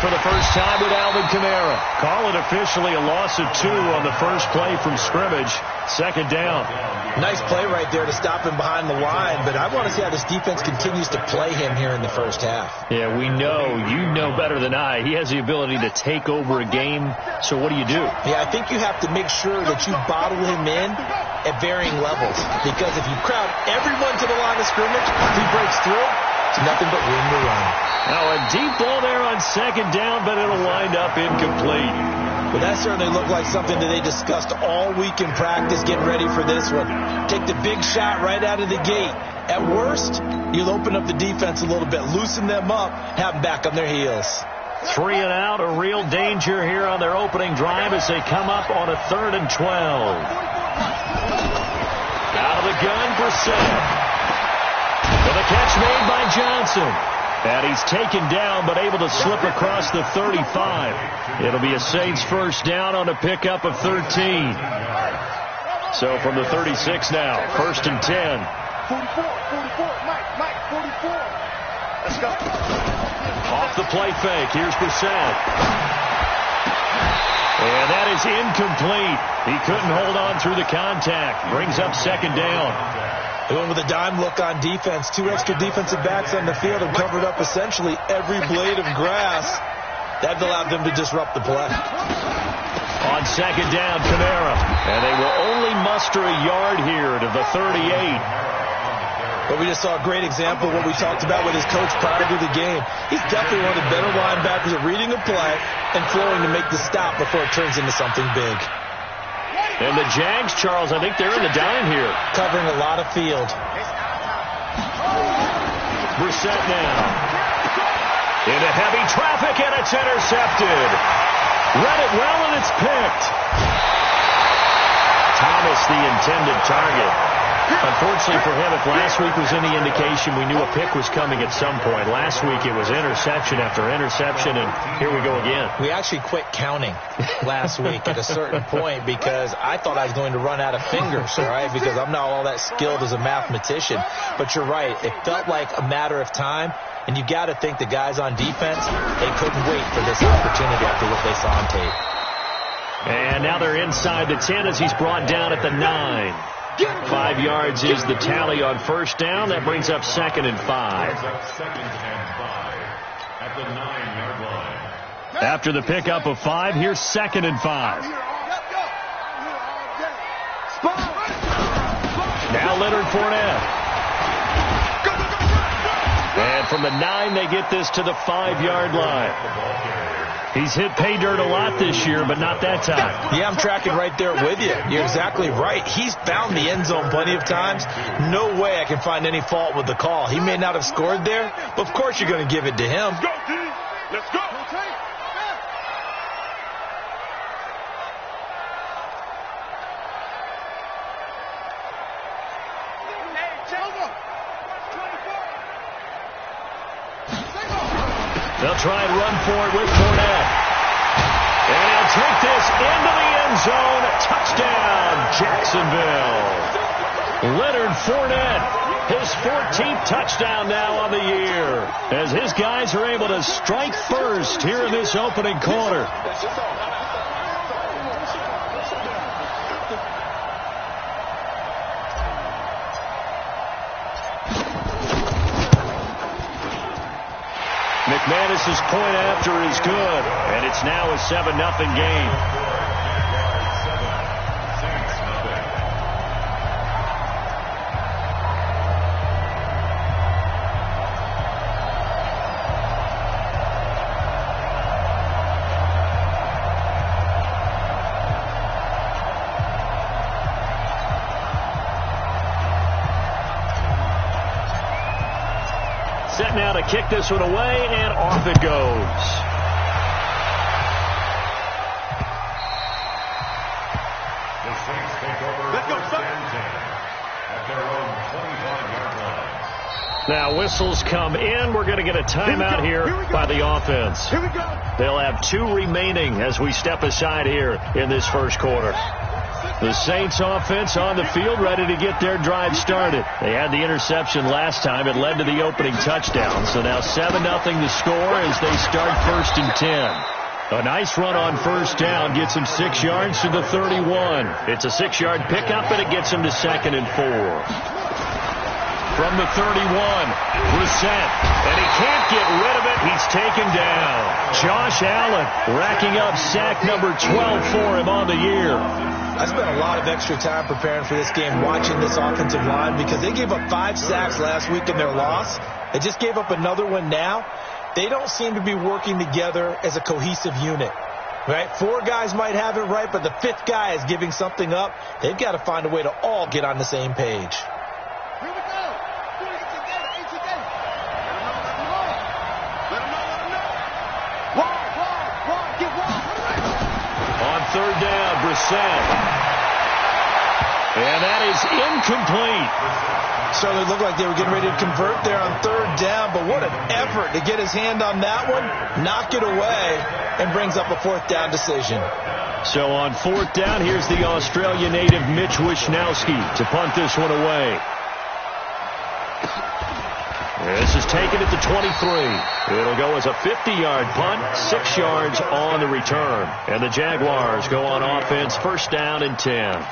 for the first time with Alvin Kamara. Call it officially a loss of 2 on the first play from scrimmage. Second down. Nice play right there to stop him behind the line, but I want to see how this defense continues to play him here in the first half. Yeah, we know. You know better than I. He has the ability to take over a game, so what do you do? Yeah, I think you have to make sure that you bottle him in at varying levels, because if you crowd everyone to the line of scrimmage, if he breaks through, it's nothing but room to run. Now a deep ball there on second down, but it'll wind up incomplete. Well, that certainly looked like something that they discussed all week in practice, getting ready for this one. Take the big shot right out of the gate. At worst, you'll open up the defense a little bit, loosen them up, have them back on their heels. 3 and out, a real danger here on their opening drive as they come up on a 3rd and 12. Out of the gun, Brissett. With a catch made by Johnson. And he's taken down, but able to slip across the 35. It'll be a Saints first down on a pickup of 13. So from the 36 now, 1st and 10. 44, Mike, 44. Let's go. Off the play fake, here's Brissett. And that is incomplete. He couldn't hold on through the contact. Brings up second down. They went with a dime look on defense. 2 extra defensive backs on the field and covered up essentially every blade of grass. That allowed them to disrupt the play. On second down, Kamara. And they will only muster a yard here to the 38. But we just saw a great example of what we talked about with his coach prior to the game. He's definitely one of the better linebackers at reading a play and flowing to make the stop before it turns into something big. And the Jags, Charles, I think they're in the dime here. Covering a lot of field. Brissett now. Into heavy traffic, and it's intercepted. Read it well, and it's picked. Thomas, the intended target. Unfortunately for him, if last week was any indication, we knew a pick was coming at some point. Last week it was interception after interception, and here we go again. We actually quit counting last week at a certain point because I thought I was going to run out of fingers, all right, because I'm not all that skilled as a mathematician. But you're right. It felt like a matter of time, and you got to think the guys on defense, they couldn't wait for this opportunity after what they saw on tape. And now they're inside the 10 as he's brought down at the 9. 5 yards is the tally on first down. That brings up 2nd and 5. After the pickup of 5, here's 2nd and 5. Now Leonard Fournette. And from the 9, they get this to the 5-yard line. He's hit pay dirt a lot this year, but not that time. Yeah, I'm tracking right there with you. You're exactly right. He's found the end zone plenty of times. No way I can find any fault with the call. He may not have scored there, but of course you're going to give it to him. Let's go, D. Let's go. They'll try and run for it with Fournette. And he'll take this into the end zone. Touchdown, Jacksonville. Leonard Fournette, his 14th touchdown now on the year, as his guys are able to strike first here in this opening quarter. McManus's point after is good, and it's now a 7-0 game. Set now to kick this one away, and off it goes. The Saints take over. Let's go, son. At their own 25-yard line. Now whistles come in. We're going to get a timeout here by the offense. Here we go. They'll have 2 remaining as we step aside here in this first quarter. The Saints offense on the field, ready to get their drive started. They had the interception last time. It led to the opening touchdown. So now 7-0 the score as they start 1st and 10. A nice run on 1st down gets him 6 yards to the 31. It's a 6-yard pickup, and it gets him to 2nd and 4. From the 31, Brissett, and he can't get rid of it. He's taken down. Josh Allen racking up sack number 12 for him on the year. I spent a lot of extra time preparing for this game, watching this offensive line, because they gave up 5 sacks last week in their loss. They just gave up another one now. They don't seem to be working together as a cohesive unit. Right? 4 guys might have it right, but the 5th guy is giving something up. They've got to find a way to all get on the same page. On 3rd down, Brissett. And that is incomplete. Certainly looked like they were getting ready to convert there on 3rd down, but what an effort to get his hand on that one, knock it away, and brings up a 4th down decision. So on 4th down, here's the Australia native Mitch Wishnowski to punt this one away. This is taken at the 23. It'll go as a 50-yard punt, 6 yards on the return. And the Jaguars go on offense, 1st down and 10.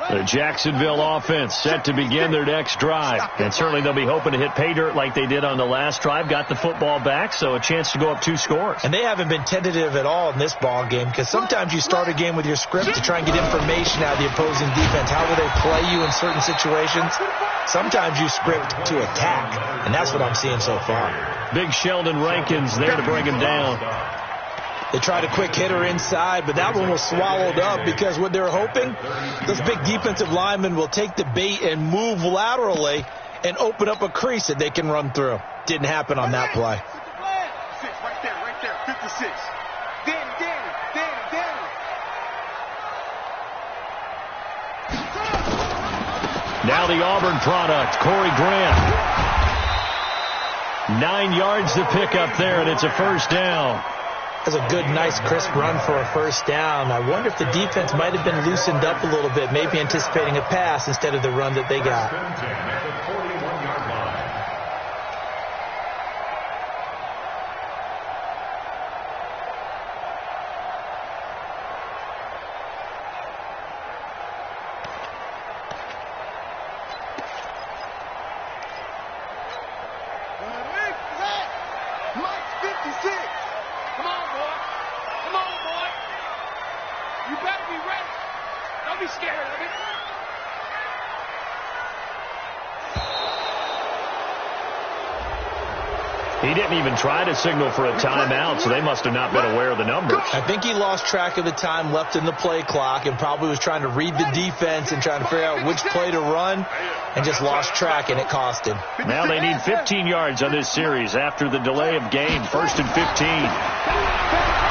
The Jacksonville offense set to begin their next drive. And certainly they'll be hoping to hit pay dirt like they did on the last drive. Got the football back, so a chance to go up 2 scores. And they haven't been tentative at all in this ball game, because sometimes you start a game with your script to try and get information out of the opposing defense. How will they play you in certain situations? Sometimes you script to attack, and that's what I'm seeing so far. Big Sheldon Rankins there to bring him down. They tried a quick hitter inside, but that one was swallowed up because what they're hoping, those big defensive linemen will take the bait and move laterally and open up a crease that they can run through. Didn't happen on that play. Right there, 56. Danny. Now the Auburn product, Corey Grant. 9 yards to pick up there, and it's a 1st down. That's a good, nice, crisp run for a 1st down. I wonder if the defense might have been loosened up a little bit, maybe anticipating a pass instead of the run that they got. He didn't even try to signal for a timeout, so they must have not been aware of the numbers. I think he lost track of the time left in the play clock and probably was trying to read the defense and trying to figure out which play to run and just lost track, and it cost him. Now they need 15 yards on this series after the delay of game. 1st and 15.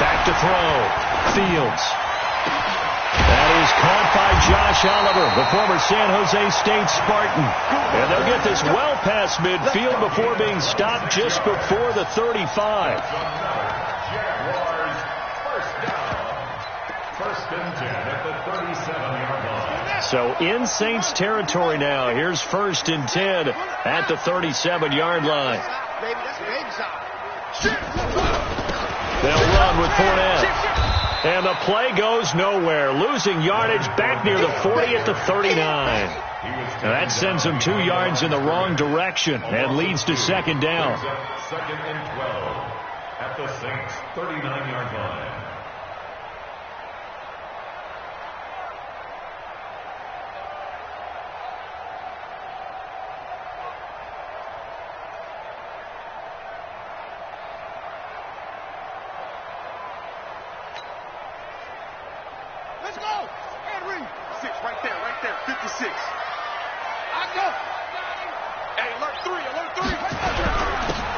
Back to throw. Fields. That is caught by Josh Oliver, the former San Jose State Spartan. And they'll get this well past midfield before being stopped just before the 35. Jaguars, 1st down. 1st and 10 at the 37-yard line. So in Saints territory now. Here's 1st and 10 at the 37-yard line. They'll run with Fournette. And the play goes nowhere. Losing yardage back near the 40 at the 39. And that sends him 2 yards in the wrong direction and leads to 2nd down. 2nd and 12 at the Saints 39-yard line. Let's go. Henry. 6 right there. 56. I go. Hey, alert 3.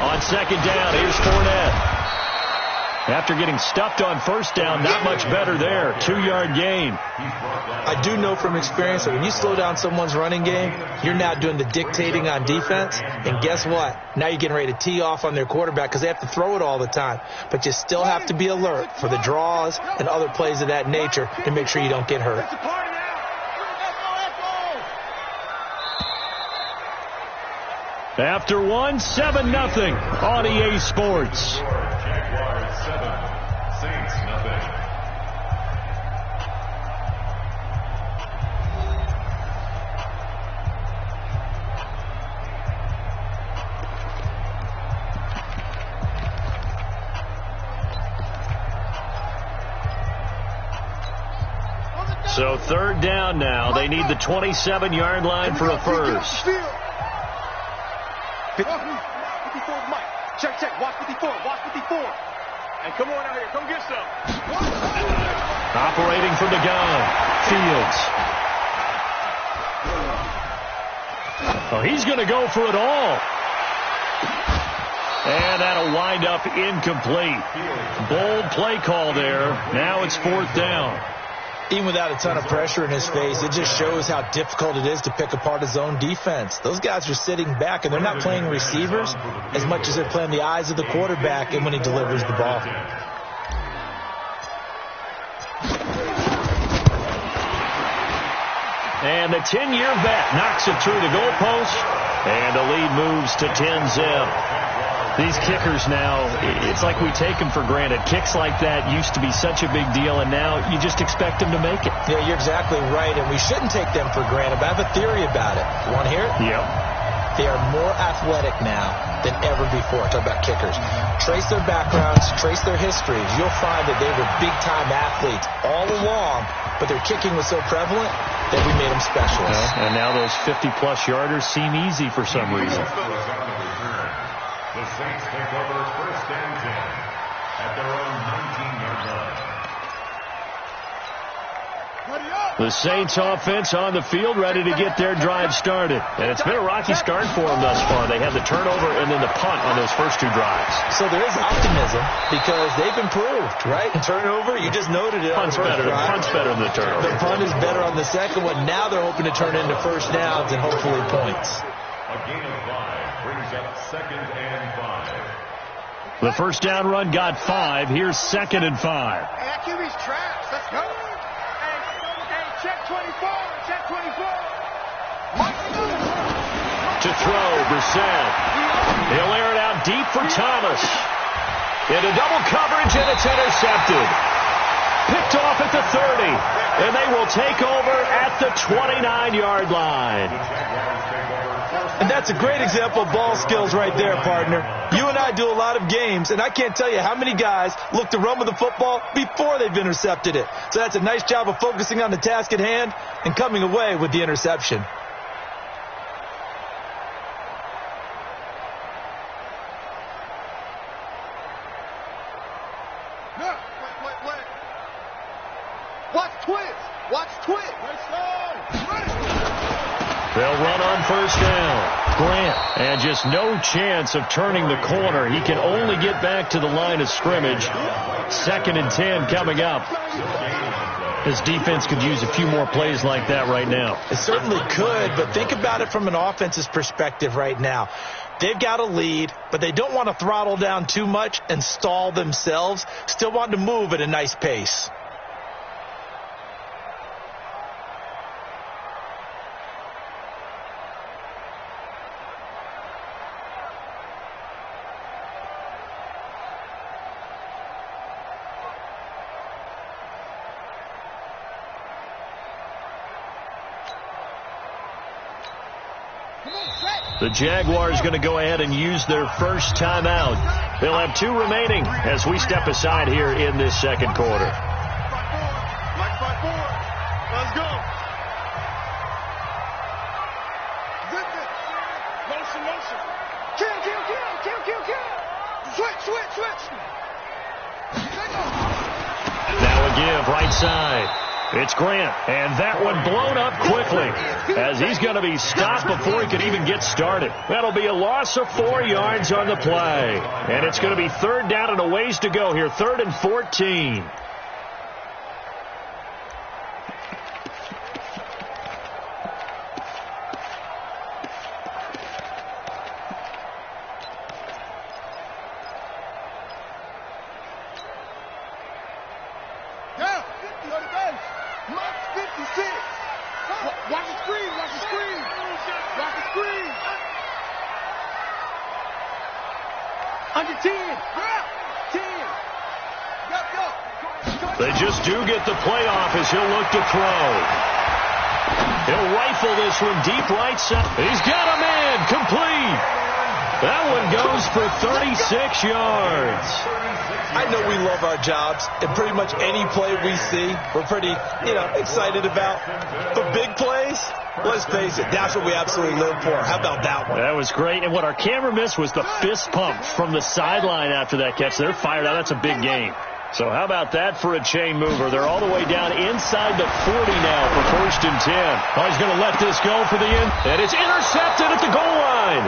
On 2nd down, here's Fournette. After getting stuffed on first down, not much better there. 2-yard gain. I do know from experience that when you slow down someone's running game, you're now doing the dictating on defense. And guess what? Now you're getting ready to tee off on their quarterback because they have to throw it all the time. But you still have to be alert for the draws and other plays of that nature to make sure you don't get hurt. After 1, 7-0 on EA Sports. Jaguars 7, Saints nothing. So 3rd down now. They need the 27-yard line for a first. 54, Mike. Check, check. Watch 54. Watch 54. And come on out here. Come get some. Operating from the gun. Fields. Oh, he's going to go for it all. And that'll wind up incomplete. Bold play call there. Now it's 4th down. Even without a ton of pressure in his face, it just shows how difficult it is to pick apart his own defense. Those guys are sitting back, and they're not playing receivers as much as they're playing the eyes of the quarterback and when he delivers the ball. And the 10-year vet knocks it through the goalpost, and the lead moves to 10-zip. These kickers now, it's like we take them for granted. Kicks like that used to be such a big deal, and now you just expect them to make it. Yeah, you're exactly right, and we shouldn't take them for granted, but I have a theory about it. You want to hear it? Yep. They are more athletic now than ever before. Talk about kickers. Trace their backgrounds, trace their histories. You'll find that they were big-time athletes all along, but their kicking was so prevalent that we made them specialists. And now those 50-plus yarders seem easy for some reason. The Saints take over 1st and 10 at their own 19-yard line. The Saints offense on the field ready to get their drive started. And it's been a rocky start for them thus far. They had the turnover and then the punt on those first 2 drives. So there is optimism because they've improved, right? Turnover, you just noted it. Punt's better than the turnover. The punt is better on the second one. Now they're hoping to turn into first downs and hopefully points. A gain of 5 brings up 2nd and 5. The first down run got 5. Here's 2nd and 5. Hey, that QB's trash. Let's go. Hey, check 24. Check 24. To throw, Brissett. He'll air it out deep for Thomas. Into double coverage, and it's intercepted. Picked off at the 30, and they will take over at the 29-yard line. And that's a great example of ball skills right there, partner. You and I do a lot of games, and I can't tell you how many guys look to run with the football before they've intercepted it. So that's a nice job of focusing on the task at hand and coming away with the interception. Watch twist. Watch twist. They'll run on first down. Grant, and just no chance of turning the corner. He can only get back to the line of scrimmage. 2nd and 10 coming up. This defense could use a few more plays like that right now. It certainly could, but think about it from an offense's perspective right now. They've got a lead, but they don't want to throttle down too much and stall themselves. Still want to move at a nice pace. The Jaguars going to go ahead and use their first timeout. They'll have 2 remaining as we step aside here in this second quarter. Let's go. Motion. Kill. Switch. Now a give right side. It's Grant, and that one blown up quickly as he's going to be stopped before he could even get started. That'll be a loss of 4 yards on the play, and it's going to be 3rd down and a ways to go here, 3rd and 14. Watch the screen, watch the screen. Watch the screen. Under 10. 10. They just do get the playoff as he'll look to throw. He'll rifle this one deep right side. He's got a man complete. That one goes for 36 yards. I know we love our jobs, and pretty much any play we see, we're pretty, excited about. But big plays, let's face it, that's what we absolutely live for. How about that one? That was great. And what our camera missed was the fist pump from the sideline after that catch. They're fired out. That's a big game. So how about that for a chain mover? They're all the way down inside the 40 now for 1st and 10. Oh, he's going to let this go for the end. And it's intercepted at the goal line.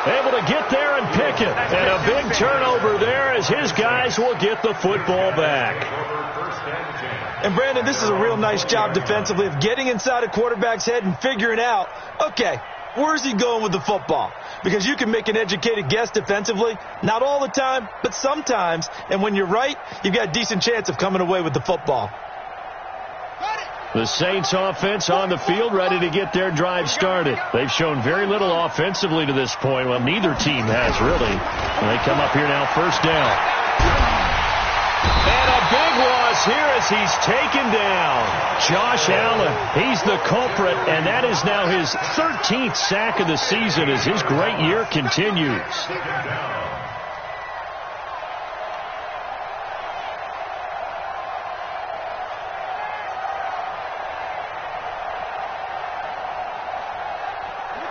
Able to get there and pick it. And a big turnover there as his guys will get the football back. And, Brandon, this is a real nice job defensively of getting inside a quarterback's head and figuring out, okay, where's he going with the football? Because you can make an educated guess defensively, not all the time, but sometimes. And when you're right, you've got a decent chance of coming away with the football. The Saints offense on the field, ready to get their drive started. They've shown very little offensively to this point. Well, neither team has really. And they come up here now, 1st down. And a big loss here as he's taken down. Josh Allen, he's the culprit, and that is now his 13th sack of the season as his great year continues.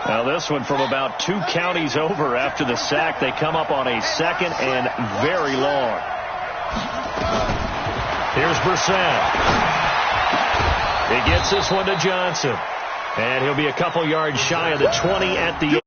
Now this one from about 2 counties over after the sack. They come up on a 2nd and very long. Here's Brissett. He gets this one to Johnson. And he'll be a couple yards shy of the 20 at the